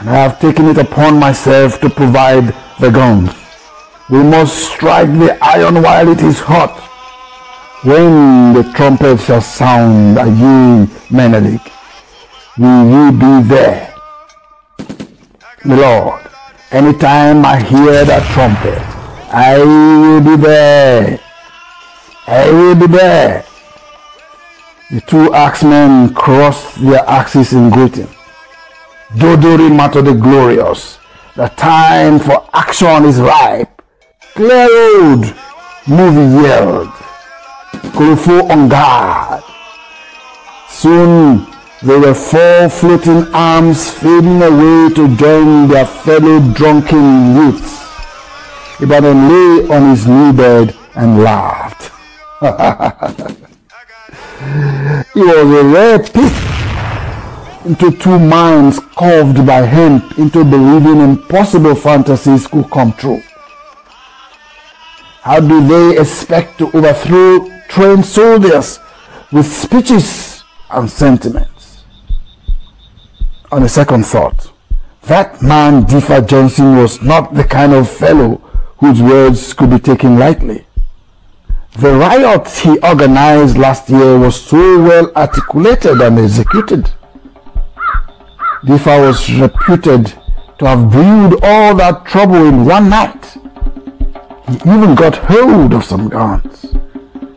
and I have taken it upon myself to provide the guns. We must strike the iron while it is hot. When the trumpet shall sound, ye Menelik, will you be there? The Lord, anytime I hear that trumpet, I will be there. I will be there. The two axemen crossed their axes in greeting. Dodori Mato the glorious, the time for action is ripe. Clear road, movie yelled. Kurufu on guard. Soon there were 4 floating arms fading away to join their fellow drunken youths. Ibadan lay on his new bed and laughed. It was a rare peek into two minds carved by hemp into believing impossible fantasies could come true. How do they expect to overthrow trained soldiers with speeches and sentiments? On a second thought, that man Differ Johnson was not the kind of fellow whose words could be taken lightly. The riot he organized last year was so well articulated and executed. Differ was reputed to have brewed all that trouble in one night. He even got hold of some guns.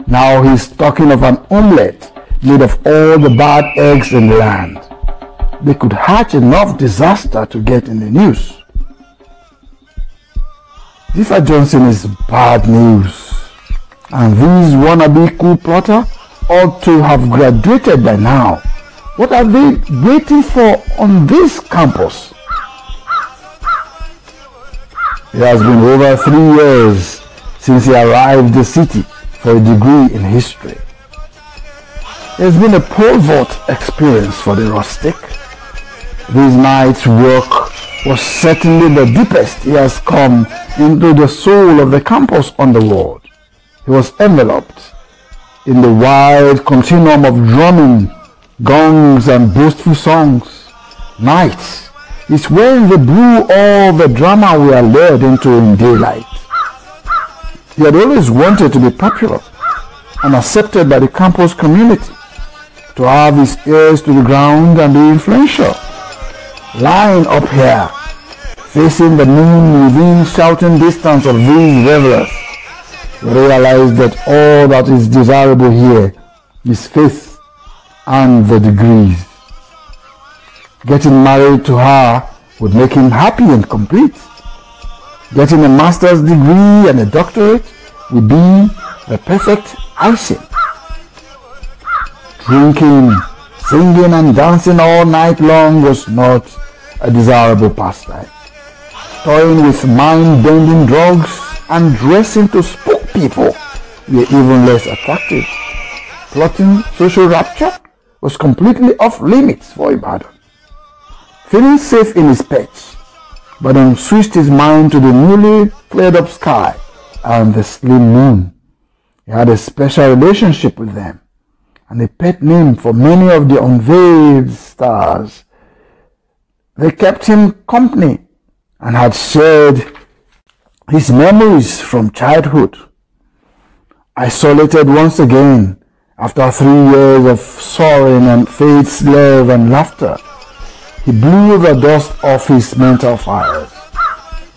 Now he's talking of an omelette made of all the bad eggs in the land. They could hatch enough disaster to get in the news. Differ Johnson is bad news, and these wannabe coup plotter ought to have graduated by now. What are they waiting for on this campus? It has been over 3 years since he arrived in the city for a degree in history. It's been a pole vault experience for the rustic. This night's work was certainly the deepest he has come into the soul of the campus underworld. He was enveloped in the wide continuum of drumming, gongs and boastful songs. Nights is when they brew all the drama we are lured into in daylight. He had always wanted to be popular and accepted by the campus community, to have his ears to the ground and be influential. Lying up here, facing the moon within shouting distance of these revelers, he realized that all that is desirable here is faith and the degrees. Getting married to her would make him happy and complete. Getting a master's degree and a doctorate would be the perfect icing. Drinking, singing and dancing all night long was not a desirable pastime. Toying with mind-bending drugs and dressing to spook people were even less attractive. Plotting social rapture was completely off limits for Ibadan. Feeling safe in his perch, Ibadan switched his mind to the newly cleared up sky and the slim moon. He had a special relationship with them, and a pet name for many of the unveiled stars. They kept him company and had shared his memories from childhood. Isolated once again after 3 years of soaring and faith's love and laughter, he blew the dust off his mental fires.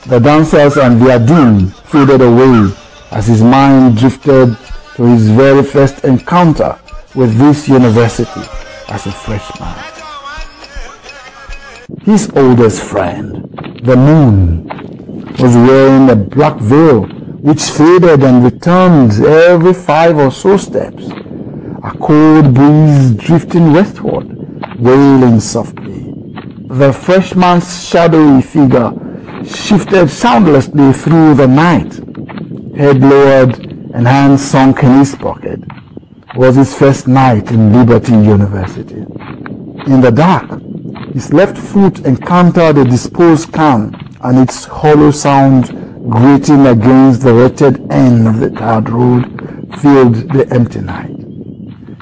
The dancers and their doom faded away as his mind drifted to his very first encounter with this university as a freshman. His oldest friend, the moon, was wearing a black veil which faded and returned every 5 or so steps. A cold breeze drifting westward, wailing softly. The freshman's shadowy figure shifted soundlessly through the night. Head lowered and hands sunk in his pocket. It was his first night in Liberty University. In the dark, his left foot encountered a disposed can, and its hollow sound grating against the wretched end of the tarred road filled the empty night.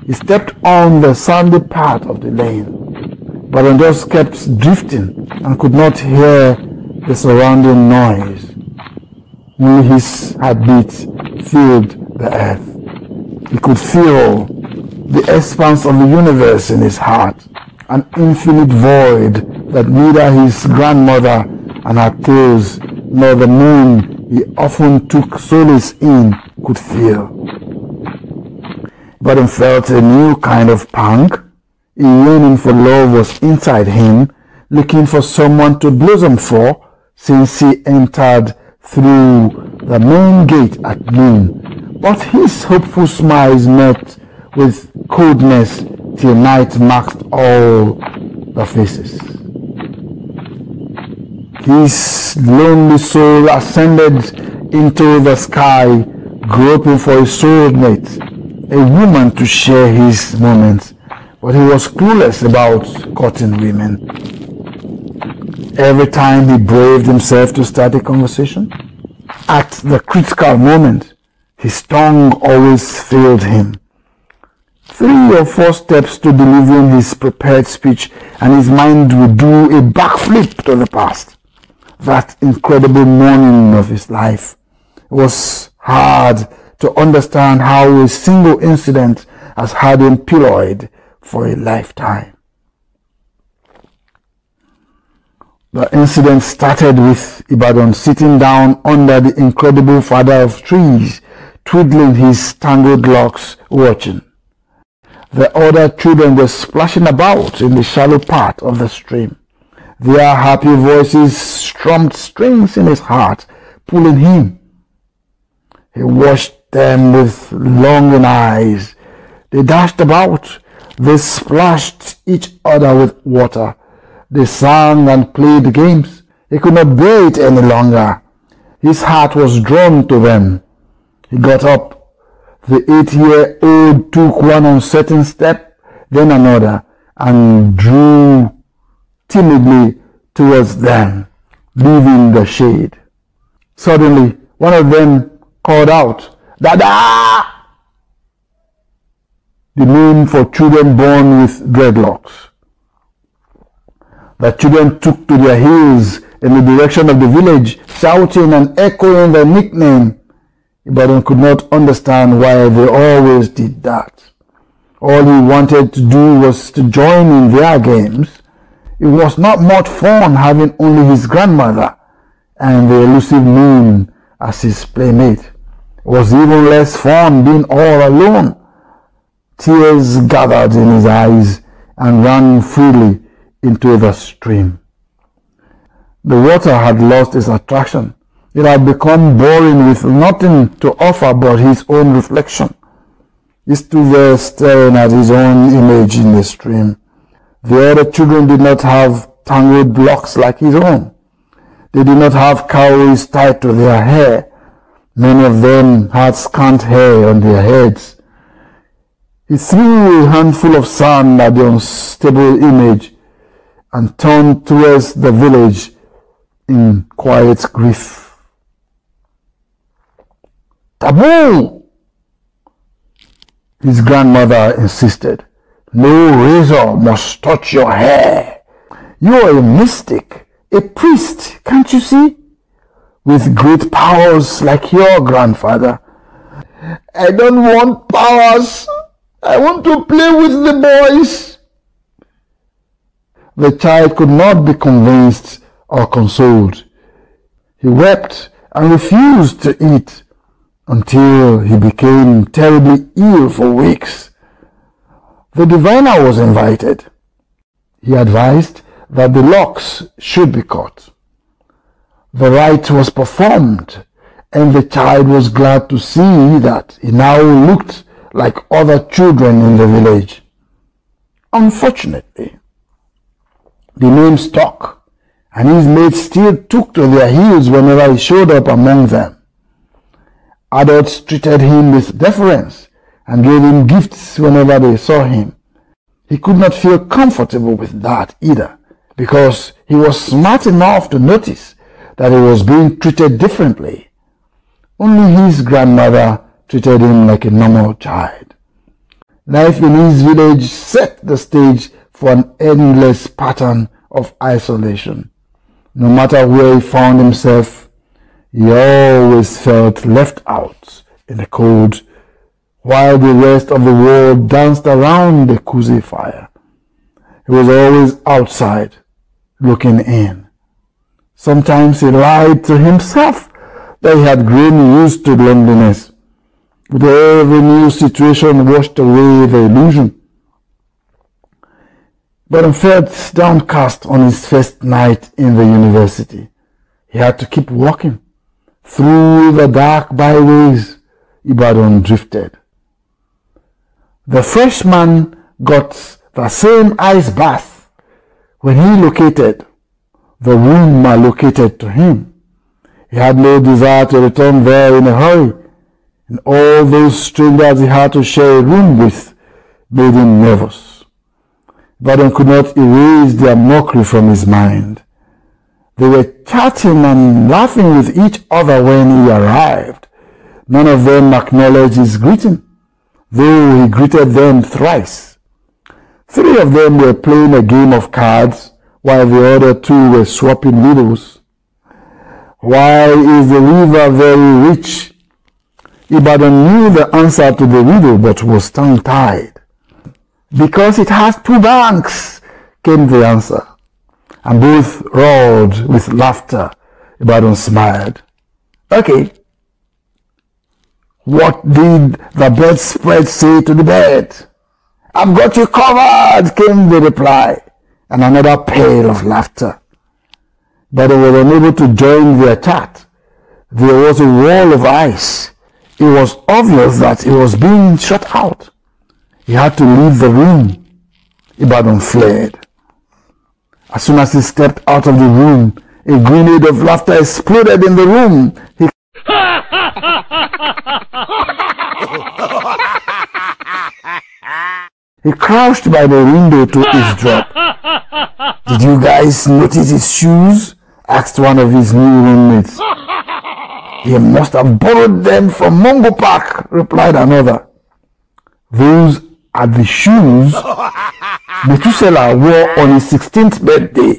He stepped on the sandy part of the lane, but just kept drifting and could not hear the surrounding noise. Only his heartbeat filled the earth. He could feel the expanse of the universe in his heart, an infinite void that neither his grandmother and her tales nor the moon he often took solace in could feel. But he felt a new kind of pang. A yearning for love was inside him, looking for someone to blossom for, since he entered through the main gate at noon. But his hopeful smiles met with coldness till night masked all the faces. His lonely soul ascended into the sky, groping for a soulmate, a woman to share his moments, but he was clueless about courting women. Every time he braved himself to start a conversation, at the critical moment, his tongue always failed him. 3 or 4 steps to delivering his prepared speech, and his mind would do a backflip to the past. That incredible morning of his life. It was hard to understand how a single incident has had him pilloried for a lifetime. The incident started with Ibadan sitting down under the incredible father of trees, twiddling his tangled locks, watching. The other children were splashing about in the shallow part of the stream. Their happy voices strummed strings in his heart, pulling him. He watched them with longing eyes. They dashed about. They splashed each other with water. They sang and played games. He could not bear it any longer. His heart was drawn to them. He got up. The 8-year-old took one uncertain step, then another, and drew timidly towards them, leaving the shade. Suddenly, one of them called out, "Dada!" The name for children born with dreadlocks. The children took to their heels in the direction of the village, shouting and echoing the nickname. Ibadan could not understand why they always did that. All he wanted to do was to join in their games. It was not much fun having only his grandmother and the elusive moon as his playmate. It was even less fun being all alone. Tears gathered in his eyes and ran freely into the stream. The water had lost its attraction. It had become boring with nothing to offer but his own reflection. He stood there staring at his own image in the stream. The other children did not have tangled locks like his own. They did not have cowries tied to their hair. Many of them had scant hair on their heads. He threw a handful of sand at the unstable image and turned towards the village in quiet grief. "Taboo!" His grandmother insisted. "No razor must touch your hair. You are a mystic, a priest, can't you see? With great powers like your grandfather." "I don't want powers. I want to play with the boys." The child could not be convinced or consoled. He wept and refused to eat until he became terribly ill for weeks. The diviner was invited. He advised that the locks should be cut. The rite was performed, and the child was glad to see that he now looked like other children in the village. Unfortunately, the name stuck, and his mates still took to their heels whenever he showed up among them. Adults treated him with deference and gave him gifts whenever they saw him. He could not feel comfortable with that either, because he was smart enough to notice that he was being treated differently. Only his grandmother treated him like a normal child. Life in his village set the stage for an endless pattern of isolation. No matter where he found himself, he always felt left out in the cold, while the rest of the world danced around the cozy fire. He was always outside, looking in. Sometimes he lied to himself that he had grown used to loneliness. But every new situation washed away the illusion. But he felt downcast on his first night in the university. He had to keep walking. Through the dark byways, Ibadan drifted. The freshman got the same ice bath when he located the room allocated to him. He had no desire to return there in a hurry, and all those strangers he had to share a room with made him nervous. Ibadan could not erase their mockery from his mind. They were chatting and laughing with each other when he arrived. None of them acknowledged his greeting, though he greeted them thrice. 3 of them were playing a game of cards, while the other 2 were swapping riddles. Why is the river very rich? Ibadan knew the answer to the riddle, but was tongue-tied. Because it has 2 banks, came the answer, and both roared with laughter. Ibadan smiled. Okay. What did the bedspread say to the bed? I've got you covered, came the reply, and another peal of laughter. But he was unable to join their chat. There was a wall of ice. It was obvious that he was being shut out. He had to leave the room. Ibadan fled. As soon as he stepped out of the room, a grenade of laughter exploded in the room. He crouched by the window to eavesdrop. Did you guys notice his shoes? Asked one of his new roommates. He must have borrowed them from Mongo Park, replied another. Those are the shoes Methuselah wore on his 16th birthday.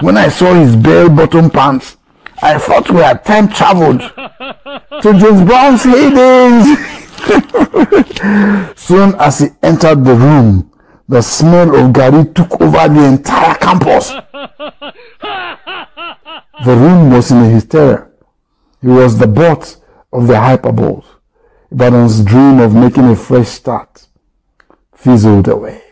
When I saw his bell-bottom pants, I thought we had time traveled to James Brown's heydays. Soon as he entered the room, the smell of Gary took over the entire campus. The room was in a hysteria. He was the butt of the hyperballs. Ibadan's dream of making a fresh start fizzled away.